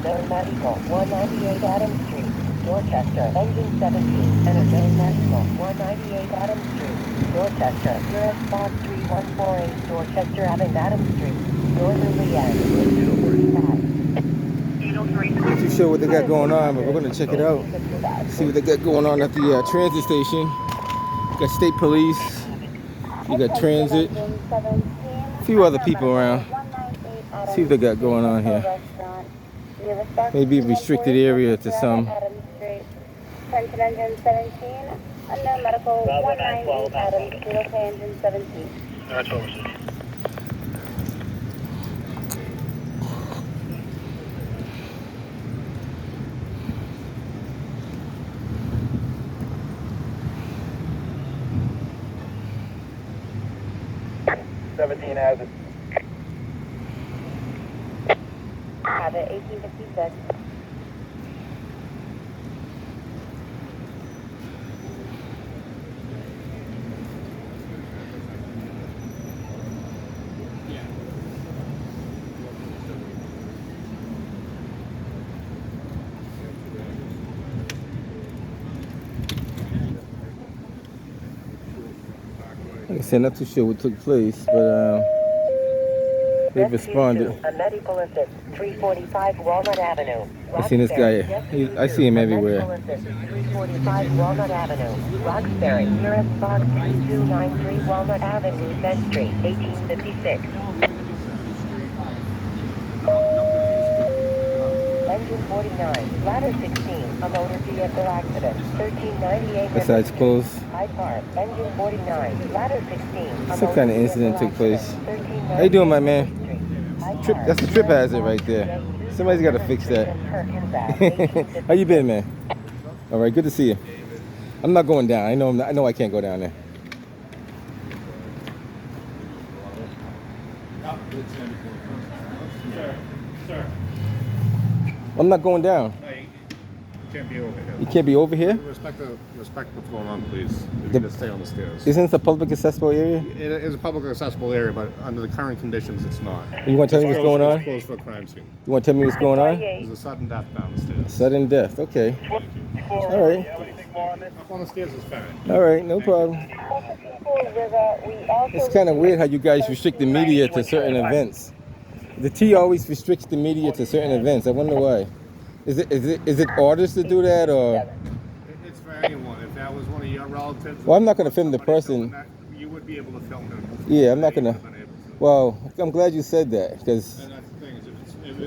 unknown medical, 198 Adams Street, Dorchester, engine 17, and unknown medical, 198 Adams Street, Dorchester, US Box 3148, Dorchester Avenue, Adams Street, Northerly End, 845. Not too sure what they got going on, but we're going to check it out. See what they got going on at the transit station. You got state police, you got transit, a few other people around. See what they got going on here. Maybe a restricted area to some. Attention engine 17, unknown medical 198 Adams, okay, engine 17. That's what we're seeing. Has it. Have it, 1856. Like I said, not too sure what took place, but they've responded. A medical assist, 345 Walnut Avenue. I seen this guy. I see him everywhere. 345 Walnut Avenue, Roxbury, US Box 3293 Walnut Avenue, Bed Street, 1856. Engine 49, ladder 16, a motor vehicle accident, 1398. The side's closed. High Park, engine 49, ladder 16. Some kind of incident took place. How you doing, my man? Trip, that's a trip hazard right there. Somebody's got to fix that. How you been, man? All right, good to see you. I'm not going down. I know I can't go down there. Sir. I'm not going down. You can't be over here. You can't be over here? Respect what's going on, please. You can just stay on the stairs. Isn't this a public accessible area? It is a public accessible area, but under the current conditions, it's not. You want to tell me what's going on? It's closed for a crime scene. You want to tell me what's going on? There's a sudden death down the stairs. Sudden death. Okay. All right. Up on the stairs is fine. All right. No problem. It's kind of weird how you guys restrict the media to certain events. The T always restricts the media to certain events. I wonder why. Is it orders to do that, or? It's for anyone. If that was one of your relatives. Well, I'm not going to film the person. You would be able to film him. Yeah, I'm not going to. Well, I'm glad you said that, because. And that's the thing.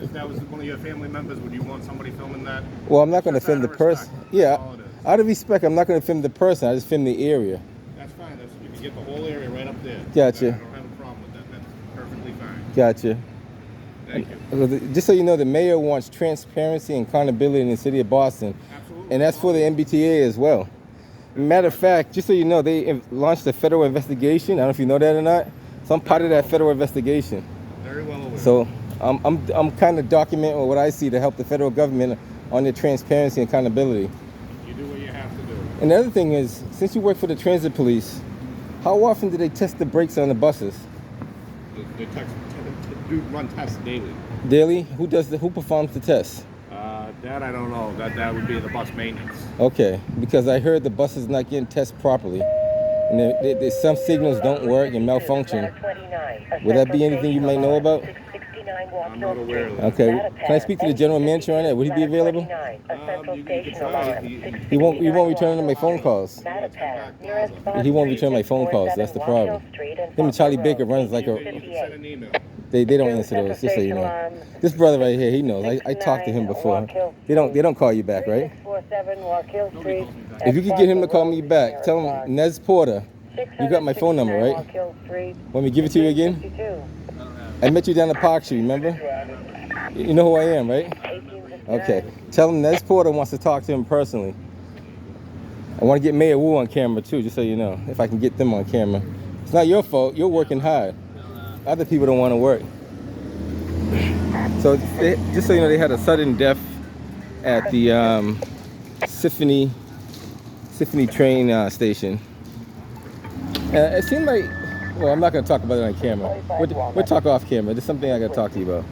If that was one of your family members, would you want somebody filming that? Well, I'm not going to film the person. Yeah, out of respect, I'm not going to film the person. I just film the area. That's fine. You can get the whole area right up there. Gotcha. I don't have a problem with that. That's perfectly fine. Gotcha. Thank you. Just so you know, the mayor wants transparency and accountability in the city of Boston. Absolutely. And that's for the MBTA as well. Matter of fact, just so you know, they launched a federal investigation. I don't know if you know that or not. So I'm part of that federal investigation. Very well aware. So I'm kind of documenting what I see to help the federal government on their transparency and accountability. You do what you have to do. And the other thing is, since you work for the transit police, how often do they test the brakes on the buses? They do run tests daily. Daily? Who performs the test? That I don't know. That would be the bus maintenance. Okay, because I heard the bus is not getting tested properly, and some signals don't work and malfunction. Would that be anything you might know about? I'm not aware of that. Okay, can I speak to the general manager on that? Would he be available? You can try. He won't return my phone calls. He won't return my phone calls. That's the problem. Him and Charlie Baker runs like a. Send an email. They don't answer those, just so you know. This brother right here, he knows. I talked to him before. They don't call you back, right? If you could get him to call me back, tell him Nez Porter. You got my phone number, right? Want me to give it to you again? I met you down the Park Street, remember? You know who I am, right? Okay. Tell him Nez Porter wants to talk to him personally. I want to get Mayor Wu on camera too, just so you know, if I can get them on camera. It's not your fault. You're working hard. Other people don't want to work. So just so you know, they had a sudden death at the Symphony train station. It seemed like, well, I'm not going to talk about it on camera. We'll talk off camera. There's something I got to talk to you about.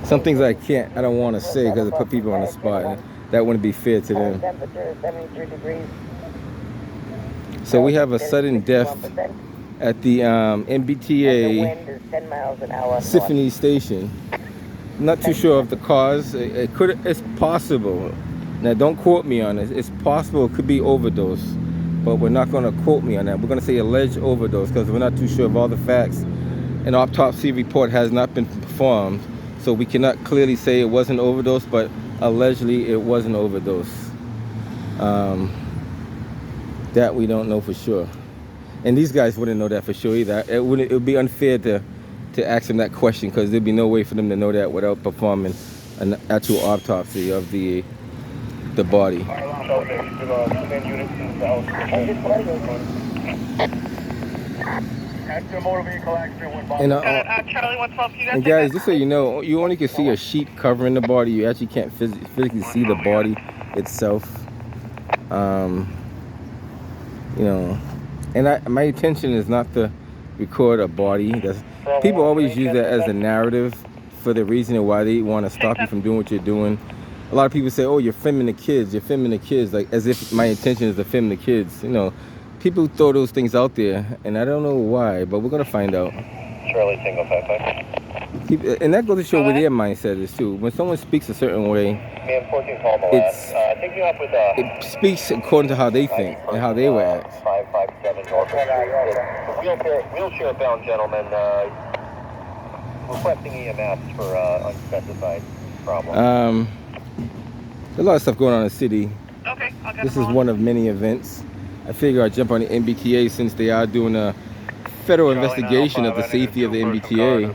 Some things I don't want to say because it put people on the spot. And that wouldn't be fair to them. Temperature is 73 degrees. So we have a sudden death at the And the MBTA wind is 10 miles an hour. Symphony station. Not too sure of the cause. It's possible. Now don't quote me on it. It's possible it could be overdose, but we're not going to quote me on that. We're going to say alleged overdose because we're not too sure of all the facts. An autopsy report has not been performed, so we cannot clearly say it was an overdose, but allegedly it was an overdose. That we don't know for sure, and these guys wouldn't know that for sure either. It would be unfair to ask them that question because there'd be no way for them to know that without performing an actual autopsy of the body. And guys, just so you know, you only can see a sheet covering the body. You actually can't physically see the body itself. You know, and my intention is not to record a body. People always use that as a narrative for the reason why they want to stop you from doing what you're doing. A lot of people say, "Oh, you're filming the kids. You're filming the kids," like as if my intention is to film the kids. You know, people throw those things out there, and I don't know why, but we're gonna find out. Charlie Tango 55. And that goes to show where their mindset is too. When someone speaks a certain way, Man 14 call the it's last. I think you up with it speaks according to how they think and how they react. 557 North. Wheelchair bound gentleman requesting EMS for unspecified problem. There's a lot of stuff going on in the city. Okay, I'll get This is one of many events. I figure I'd jump on the MBTA since they are doing a federal investigation of the safety of the MBTA.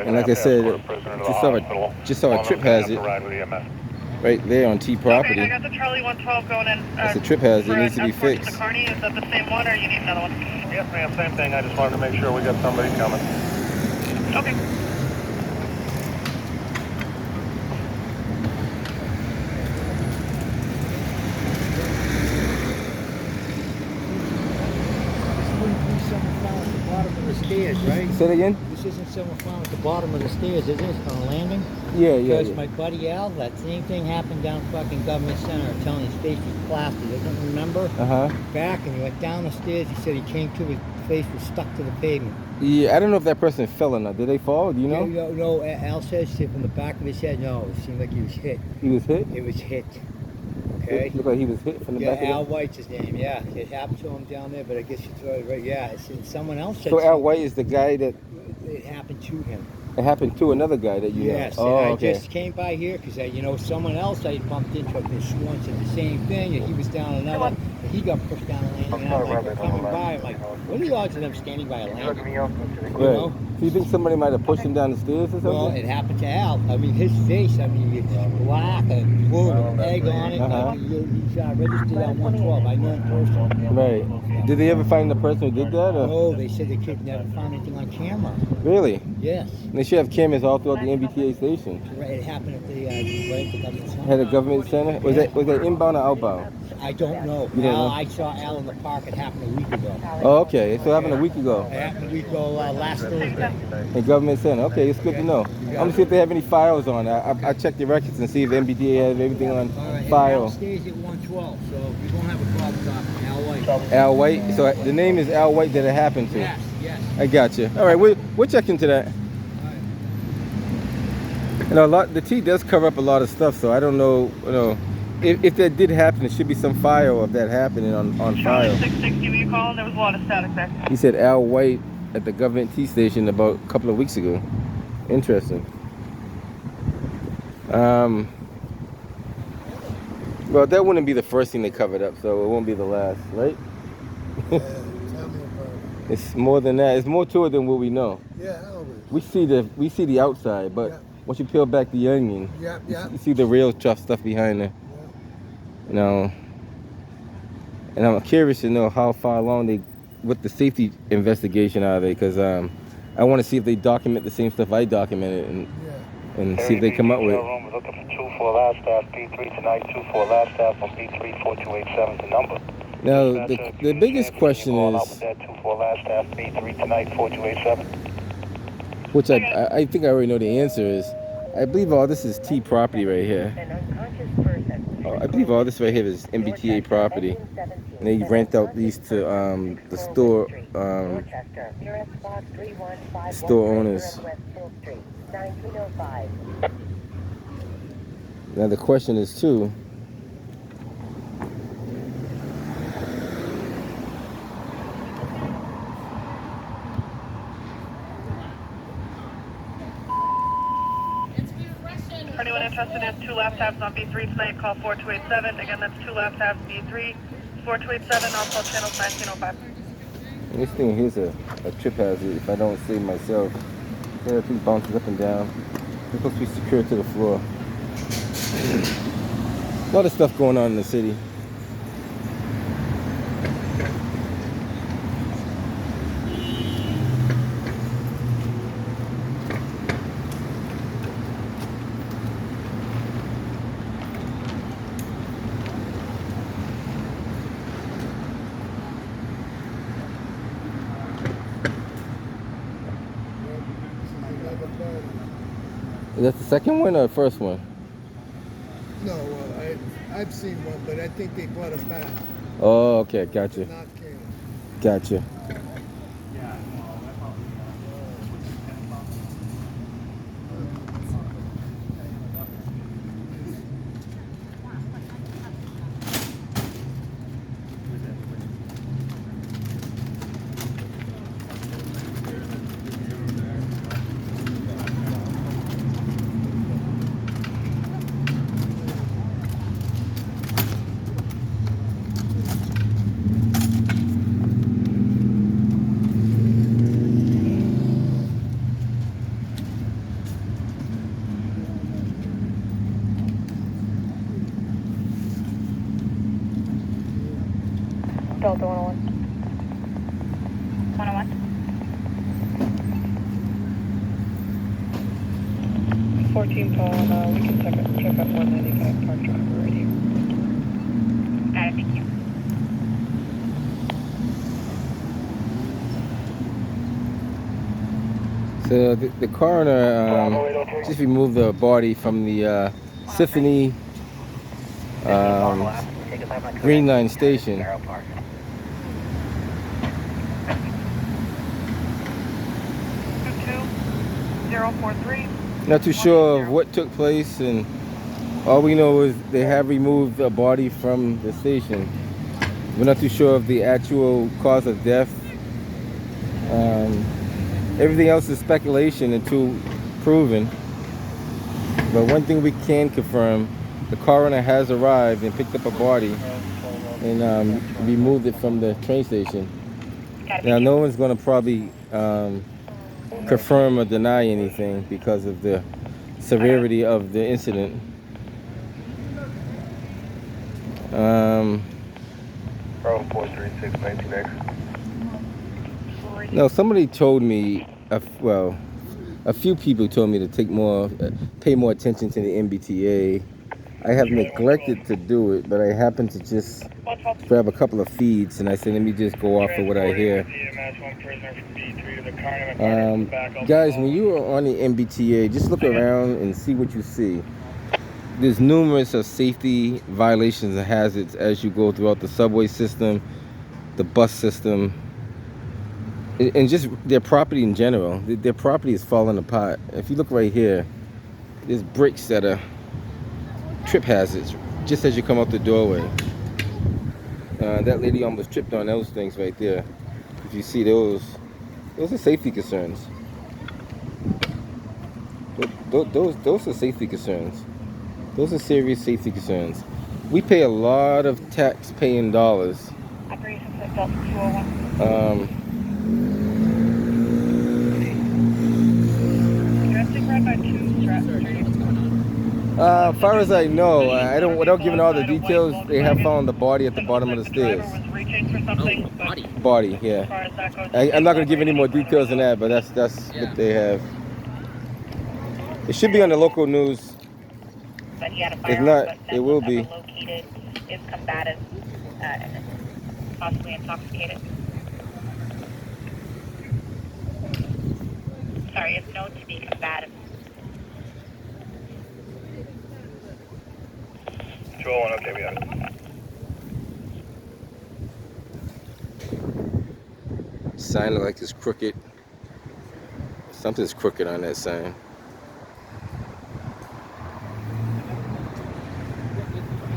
And like I said, just saw a trip hazard right there on T property. Okay, I got the Charlie 112 going in. It's a trip hazard. It needs to be transport fixed. To the Carney. Is that the same one or you need another one? Yes, ma'am, same thing. I just wanted to make sure we got somebody coming. Okay. Stairs, right? Say it again? This isn't someone found at the bottom of the stairs, is it? On a landing? Yeah. Because my buddy Al, that same thing happened down fucking Government Center, telling his face was plastered. Doesn't remember? Back, and he went down the stairs. He said he came to, his face was stuck to the pavement. Yeah, I don't know if that person fell or not. Did they fall? Do you know? No, Al says from the back of his head, no, it seemed like he was hit. He was hit? It was hit. Okay. It looked like he was hit from the back of Al White's his name, yeah. It happened to him down there, but I guess you throw it right. Yeah, it's someone else said So Al White is the guy that it happened to him. it happened to another guy that you know. Yes, Oh, and I okay. just came by here because someone else I bumped into up there sworn said the same thing, and he was down another. He got pushed down a landing, and I'm like coming by. I'm like, what are the odds of them standing by a landing? You Right. know? So you think somebody might have pushed him down the stairs or something? Well, it happened to Al. I mean, his face. I mean, it's black and blue with egg on it. Like, he's registered on 112. I know him personally. Right. Did they ever find the person who did that? Or? No, they said they could never found anything on camera. Really? Yes. And they should have cameras all throughout the MBTA station. Right, it happened at the government center. Had a government center? Was that inbound or outbound? I don't know. You don't know? I saw Al in the park. It happened a week ago. Oh, okay. So it happened a week ago. It happened a week ago last Thursday. In government center. Okay, it's good to know. I'm gonna see if they have any files on. I check the records and see if MBTA has everything on All right, file. Al stays at 112, so we won't have a problem talking Al White. Al White. So the name is Al White that it happened to. Yes. I got you. All right, we'll check into that. You know, the T does cover up a lot of stuff, so I don't know. If that did happen, it should be some file of that happening on Charlie file. 660, were you calling? There was a lot of static there. He said Al White at the government T station about a couple of weeks ago. Interesting. Well, that wouldn't be the first thing they covered up, so it won't be the last, right? Tell me about it. It's more than that. It's more to it than what we know. Yeah, always. We see the outside, but Yeah. once you peel back the onion, Yeah. you see the real tough stuff behind there. You know, and I'm curious to know how far along with the safety investigation are they, because I want to see if they document the same stuff I documented and see if they come up with. We're looking for 2-4 last staff, B3 tonight, 2-4 last staff on B3 4287 the number. Now, the biggest question is, 2-4 last staff, B3 tonight, 4287. which I think I already know the answer is, I believe all this is T property right here. An unconscious person. I believe all this right here is MBTA property. And they rent out these to the store store owners. Now the question is too, For anyone interested in 2 laptops on B3 tonight, call 4287. Again, that's 2 laptops B3, 4287, also channels 1905. this thing here's a trip hazard if I don't save myself. Yeah, it bounces up and down. It's supposed to be secured to the floor. A lot of stuff going on in the city. Is that the second one or the first one? No, I've seen one, but I think they brought it back. Oh, okay, gotcha. Not Canada. Gotcha. Delta 101. 101. 14 Paul, we can check up 195 Park Drive already. Got it, thank you. So the coroner just removed the body from the Symphony Green Line station. 22043. Not too sure of what took place, and all we know is they have removed a body from the station. We're not too sure of the actual cause of death. Everything else is speculation until proven. But one thing we can confirm, the coroner has arrived and picked up a body and removed it from the train station. Now, no one's going to probably confirm or deny anything because of the severity of the incident. No, somebody told me, a few people told me to pay more attention to the MBTA. I have neglected to do it, but I happened to just grab a couple of feeds, and I said, let me just go off of what I hear. Guys, when you are on the MBTA, just look around and see what you see. There's numerous of safety violations and hazards as you go throughout the subway system, the bus system, and just their property in general. Their property is falling apart. If you look right here, there's bricks that are trip hazards just as you come out the doorway. That lady almost tripped on those things right there. If you see those are safety concerns. Those are safety concerns. Those are serious safety concerns. We pay a lot of tax-paying dollars. Operations at Delta 201. As far as I know, without giving all the details, they have found the body at the bottom of the stairs. Body, yeah. I'm not going to give any more details than that, but that's what they have. It should be on the local news. If not, it will be. Located, is combative, possibly intoxicated. Sorry, it's known to be combative. 201, okay, we got it. Sign look like it's crooked. Something's crooked on that sign.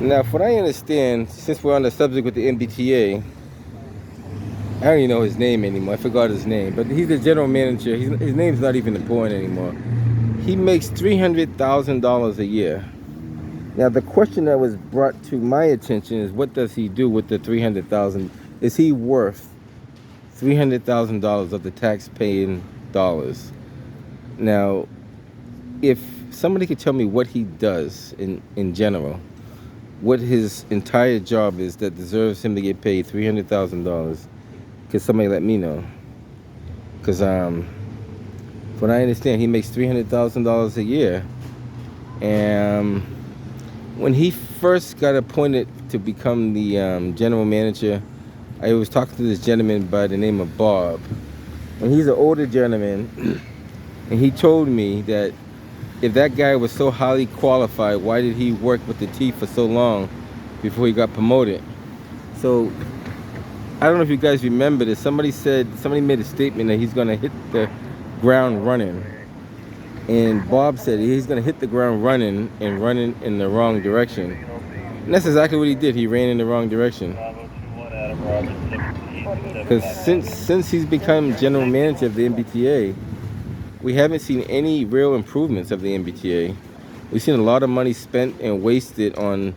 Now, from what I understand, since we're on the subject with the MBTA, I don't even know his name anymore. I forgot his name, but he's the general manager. His name's not even important anymore. He makes $300,000 a year. Now, the question that was brought to my attention is, what does he do with the $300,000? Is he worth $300,000 of the tax-paying dollars? Now, if somebody could tell me what he does in general, what his entire job is that deserves him to get paid $300,000, could somebody let me know? Because from what I understand, he makes $300,000 a year. And when he first got appointed to become the general manager, I was talking to this gentleman by the name of Bob. And he's an older gentleman. And he told me that if that guy was so highly qualified, why did he work with the T for so long before he got promoted? So I don't know if you guys remember this. Somebody made a statement that he's going to hit the ground running. And Bob said he's going to hit the ground running and running in the wrong direction. And that's exactly what he did. He ran in the wrong direction. Because since he's become general manager of the MBTA, we haven't seen any real improvements of the MBTA. We've seen a lot of money spent and wasted on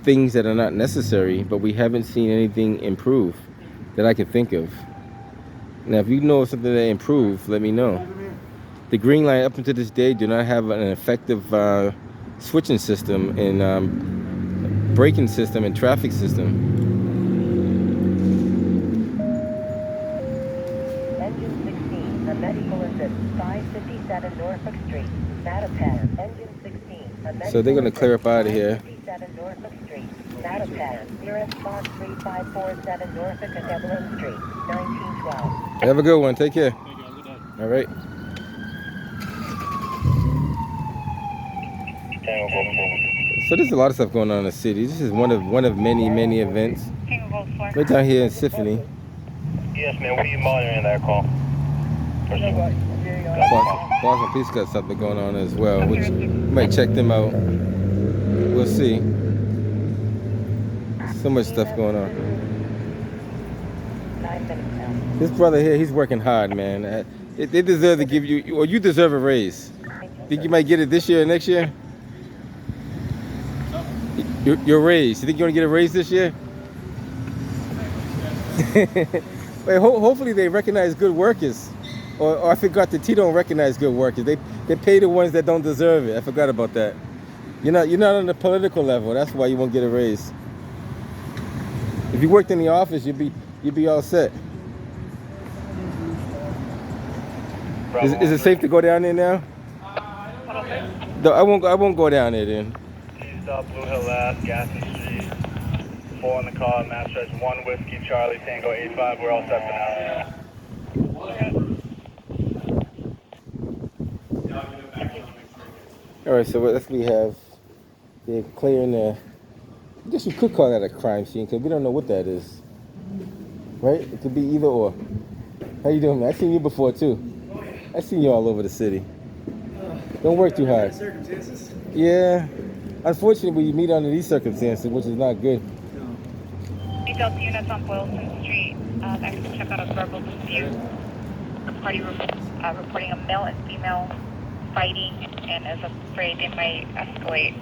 things that are not necessary, but we haven't seen anything improve that I can think of. Now, if you know something that improved, let me know. The Green Line up until this day do not have an effective switching system and braking system and traffic system. Engine 16, a medical assist, 557 Norfolk Street, Mattapan. Engine 16, So they're going to clear up out of here. 557 Norfolk Street, Mattapan. Nearest box 3547 Norfolk and Evelyn Street, 1912. Have a good one. Take care. All right. So there's a lot of stuff going on in the city. This is one of many events. Right down here in Symphony. Yes, man, what are you monitoring that call? Boston Police got something going on as well, which we might check them out. We'll see. So much stuff going on. This brother here, he's working hard, man. They deserve to give you, or you deserve a raise. Think you might get it this year or next year? Your raise. You think you're gonna get a raise this year? Wait, hopefully they recognize good workers. Or I forgot the T don't recognize good workers. They pay the ones that don't deserve it. I forgot about that. You're not on the political level. That's why you won't get a raise. If you worked in the office, you'd be all set. Is it safe to go down there now? No, I won't go down there then. Stop Blue Hill Ave, Gaston Street. 4 in the car, Mass Stretch 1 Whiskey Charlie Tango 85. We're all set for now. All right, so what else we have? They're clearing the. I guess you could call that a crime scene because we don't know what that is, right? It could be either or. How you doing, man? I've seen you before too. I've seen you all over the city. Don't work too hard. Circumstances. Yeah. Unfortunately, you meet under these circumstances, which is not good. Detailed units on Boylston Street. Next to check out a verbal dispute. The party reporting a male and female fighting and is afraid they might escalate.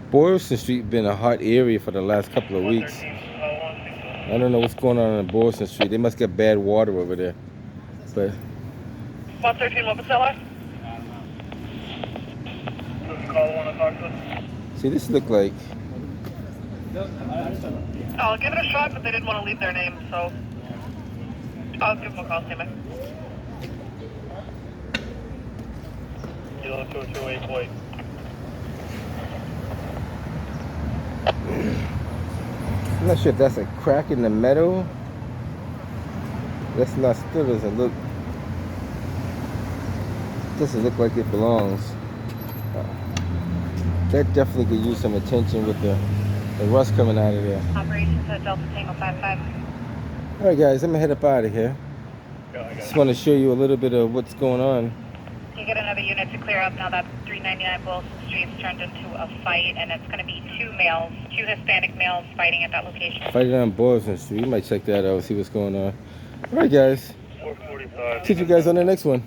Boylston Street been a hot area for the last couple of weeks. I don't know what's going on Boylston Street. They must get bad water over there. But 113, what was that last? see, this look like. I'll give it a shot, but they didn't want to leave their name, so I'll give them a call, Stephen. Kilo 228 Boyd. I'm not sure if that's a crack in the metal. That's not. Still doesn't look. Doesn't look like it belongs. That definitely could use some attention with the rust coming out of there. Operations at Delta Tango 55. All right, guys, I'm gonna head up out of here. Just want to show you a little bit of what's going on. You get another unit to clear up now. That 399 Wilson Street's turned into a fight, and it's going to be two Hispanic males fighting at that location. Fighting on Boylston Street. You might check that out, see what's going on. All right, guys. 445. See you guys on the next one.